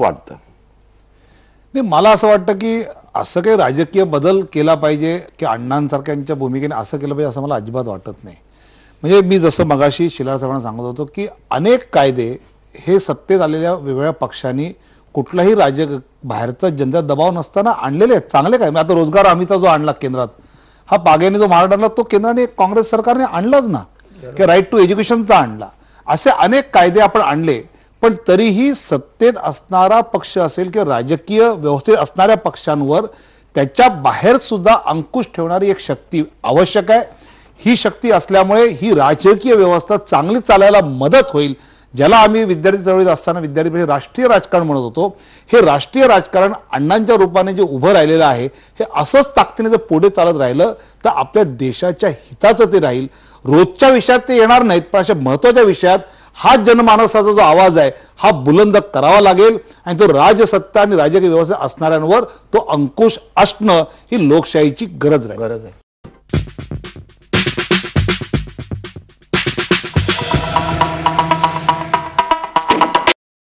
वाटतं? नाही, मला असं वाटतं की असं काही राजकीय बदल केला पाहिजे की अण्णांसारख्यांच्या भूमिकेने असं केलं पाहिजे असं मला अजिबात वाटत नाही. म्हणजे मी जसं मगाशी शिलार साहेबांना सांगत होतो की अनेक कायदे हे सत्तेत आलेल्या वेगवेगळ्या पक्षांनी कुठलाही बाहेरचा जनता दबाव नसताना आणलेले आहेत. चांगले काय, आता रोजगार हमीचा जो आणला केंद्रात, हा पाग्याने जो महाराष्ट्र आणला तो केंद्राने काँग्रेस सरकारने आणलाच ना, की राईट टू एज्युकेशनचा आणला. असे अनेक कायदे आपण आणले, पण तरीही सत्तेत असणारा पक्ष असेल किंवा राजकीय व्यवस्थेत असणाऱ्या पक्षांवर त्याच्या बाहेर सुद्धा अंकुश ठेवणारी एक शक्ती आवश्यक आहे. ही शक्ती असल्यामुळे ही राजकीय व्यवस्था चांगली चालायला मदत होईल. ज्याला आम्ही विद्यार्थी चळवळीत असताना विद्यार्थी राष्ट्रीय राजकारण म्हणत होतो, हे राष्ट्रीय राजकारण अण्णांच्या रूपाने जे उभं राहिलेलं आहे, हे असंच ताकदीने जर पुढे चालत राहिलं तर आपल्या देशाच्या हिताचं ते राहील. रोजच्या विषयात ते येणार नाहीत, पण अशा महत्वाच्या विषयात हा जनमानसाचा जो आवाज आहे हा बुलंद करावा लागेल आणि तो राजसत्ता आणि राजकीय व्यवस्था असणाऱ्यांवर तो अंकुश असणं ही लोकशाहीची गरज आहे.